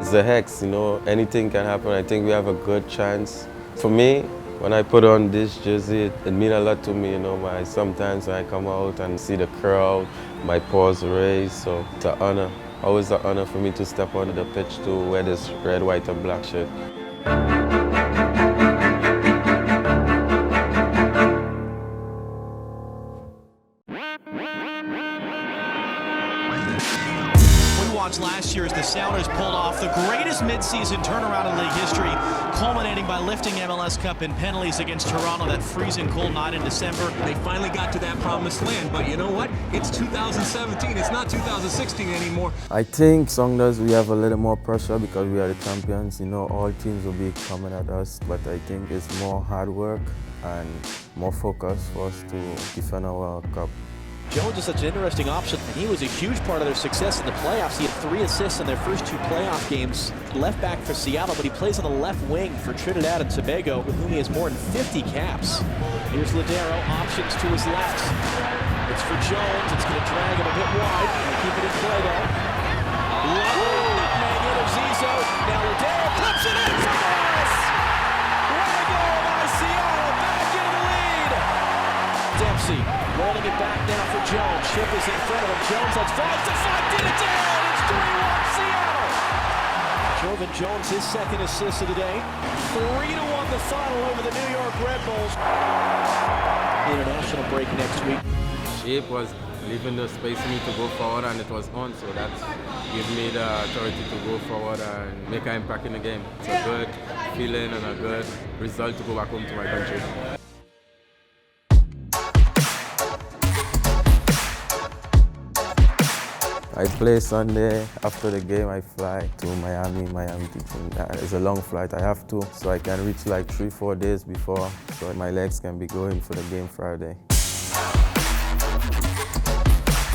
It's a hex, anything can happen. I think we have a good chance. For me, when I put on this jersey, it means a lot to me, sometimes when I come out and see the crowd, my paws raise, so it's an honor. Always an honor for me to step onto the pitch to wear this red, white and black shirt. Last year as the Sounders pulled off the greatest midseason turnaround in league history, culminating by lifting MLS Cup in penalties against Toronto that freezing cold night in December. They finally got to that promised land, but you know what? It's 2017, it's not 2016 anymore. I think Sounders, we have a little more pressure because we are the champions. All teams will be coming at us, but I think it's more hard work and more focus for us to defend our cup. Jones is such an interesting option, and he was a huge part of their success in the playoffs. He had 3 assists in their first 2 playoff games. Left back for Seattle, but he plays on the left wing for Trinidad and Tobago, with whom he has more than 50 caps. Here's Ladero, options to his left. It's for Jones, it's going to drag him a bit wide. Keep it in play though. Lovely nutmeg in of Zizzo. Now Ladero clips it in for this! What a goal by Seattle, back into the lead! Dempsey rolling it back now for Jones. Ship is in front of him. Jones lets fly to 5, did it down! It's 3-1 Seattle! Jovan Jones, his second assist of the day. 3-1 the final over the New York Red Bulls. International break next week. Shape was leaving the space for me to go forward, and it was on, so that gave me the authority to go forward and make an impact in the game. It's a good feeling and a good result to go back home to my country. I play Sunday. After the game, I fly to Miami teaching. It's a long flight, I have to, so I can reach like 3-4 days before, so my legs can be going for the game Friday.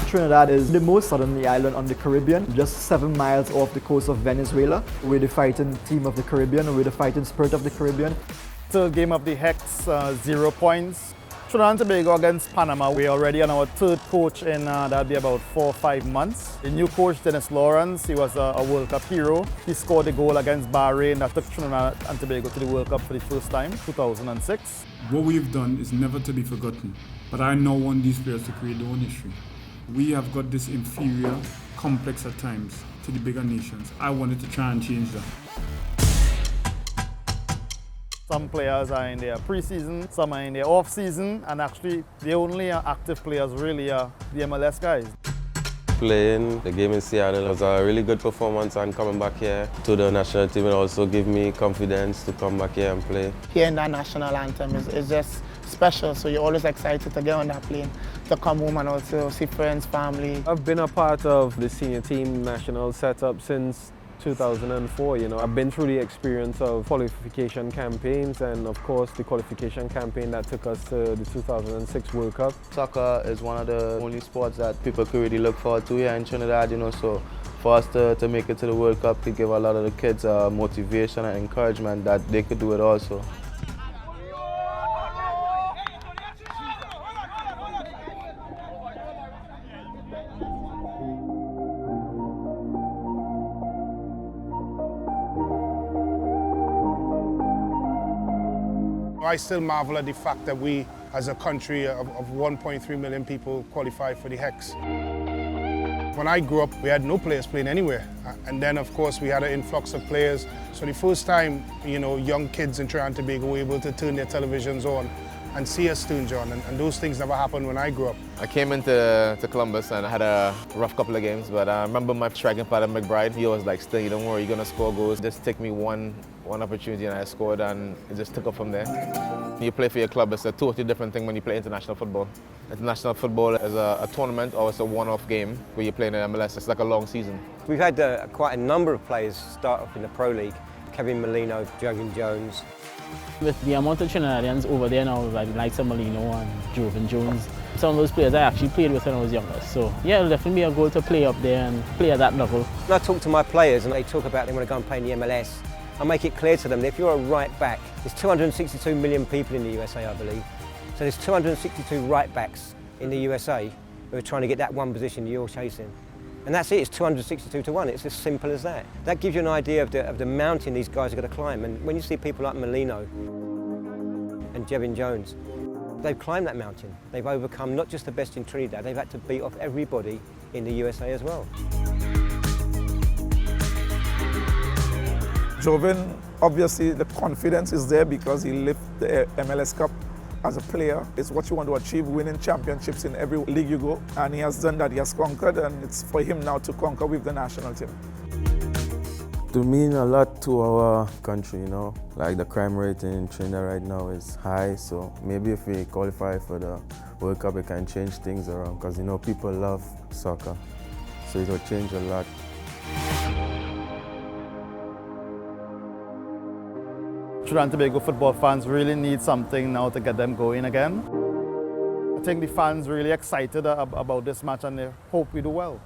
Trinidad is the most southerly island on the Caribbean, just 7 miles off the coast of Venezuela. We're the fighting team of the Caribbean, we're the fighting spirit of the Caribbean. Third game of the Hex, 0 points. Trinidad and Tobago against Panama. We're already on our 3rd coach in that'll be about 4 or 5 months. The new coach, Dennis Lawrence, he was a World Cup hero. He scored a goal against Bahrain that took Trinidad and Tobago to the World Cup for the first time, 2006. What we've done is never to be forgotten, but I now want these players to create their own history. We have got this inferior complex at times to the bigger nations. I wanted to try and change that. Some players are in their pre-season, some are in their off-season, and actually the only active players really are the MLS guys. Playing the game in Seattle was a really good performance, and coming back here to the national team will also give me confidence to come back here and play. Hearing that national anthem is just special, so you're always excited to get on that plane, to come home and also see friends, family. I've been a part of the senior team national setup since 2004. I've been through the experience of qualification campaigns and of course the qualification campaign that took us to the 2006 World Cup. Soccer is one of the only sports that people could really look forward to here in Trinidad, so for us to make it to the World Cup, to give a lot of the kids motivation and encouragement that they could do it also. I still marvel at the fact that we, as a country of 1.3 million people, qualify for the Hex. When I grew up, we had no players playing anywhere. And then, of course, we had an influx of players. So the first time, young kids in Trinidad and Tobago were able to turn their televisions on and see us tune John, and those things never happened when I grew up. I came into Columbus and I had a rough couple of games, but I remember my striking partner McBride, he was like, "Still, don't worry, you're gonna score goals. Just take me one opportunity," and I scored, and it just took up from there. When you play for your club, it's a totally different thing when you play international football. International football is a tournament or it's a one-off game where you're playing in MLS. It's like a long season. We've had quite a number of players start off in the Pro League. Kevin Molino, Jovan Jones. With the amount of Trinidadians over there now, like the likes of Molino and Jovan Jones, some of those players I actually played with when I was younger. So yeah, it'll definitely be a goal to play up there and play at that level. When I talk to my players and they talk about they want to go and play in the MLS, I make it clear to them that if you're a right back, there's 262 million people in the USA, I believe. So there's 262 right backs in the USA who are trying to get that one position you're chasing. And that's it, it's 262 to 1. It's as simple as that. That gives you an idea of the mountain these guys are going to climb. And when you see people like Molino and Jevin Jones, they've climbed that mountain. They've overcome not just the best in Trinidad, they've had to beat off everybody in the USA as well. Joven, obviously the confidence is there because he lifted the MLS Cup as a player. It's what you want to achieve, winning championships in every league you go. And he has done that, he has conquered, and it's for him now to conquer with the national team. To mean a lot to our country, you know. Like the crime rate in Trinidad right now is high, so maybe if we qualify for the World Cup, it can change things around because, you know, people love soccer, so it will change a lot. Trinidad and Tobago football fans really need something now to get them going again. I think the fans really excited about this match and they hope we do well.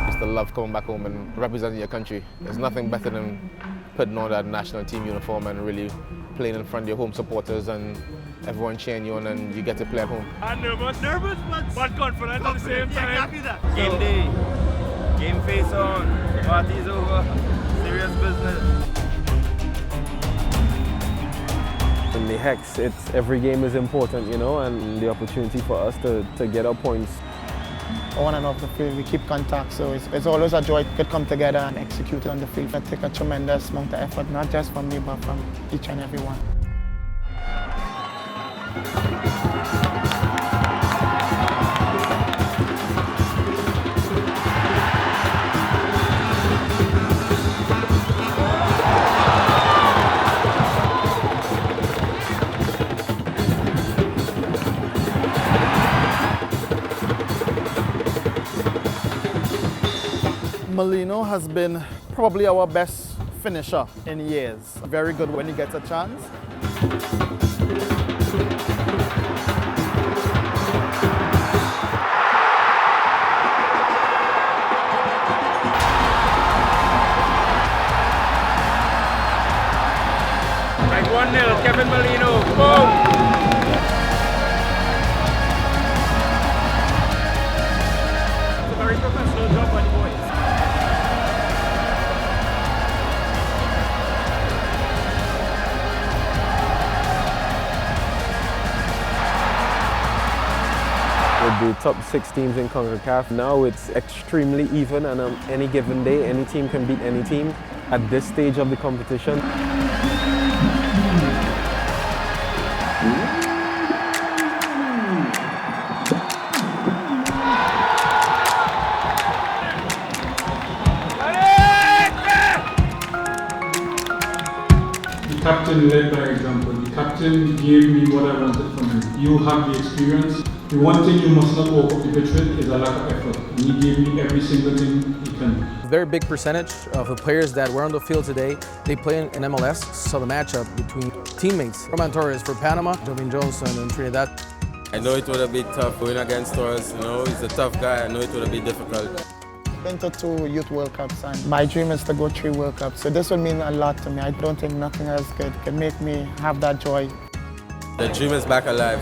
It's the love coming back home and representing your country. There's nothing better than putting on that national team uniform and really playing in front of your home supporters and everyone cheering you on, and you get to play at home. I'm nervous, but confident at the same time. Game day. Game face on, party's over, serious business. In the Hex, every game is important, you know, and the opportunity for us to get our points. On and off the field, we keep contact, so it's always a joy to come together and execute on the field. It takes a tremendous amount of effort, not just from me, but from each and every one. Molino has been probably our best finisher in years. Very good when he gets a chance. Like 1-0, Kevin Molino, boom! It's a very professional job by the boys. With the top 6 teams in CONCACAF, now it's extremely even, and on any given day, any team can beat any team at this stage of the competition. The captain led by example. The captain gave me what I wanted from him. You have the experience. The one thing you must not walk off the pitch with is a lack of effort. And he gave me every single thing he can. A very big percentage of the players that were on the field today, they play in MLS, so the matchup between teammates. Roman Torres for Panama, Jevin Jones and Trinidad. I know it would have been tough going against Torres, you know, he's a tough guy. I know it would have been difficult. Been to 2 Youth World Cups and my dream is to go 3 World Cups. So this would mean a lot to me. I don't think nothing else can make me have that joy. The dream is back alive.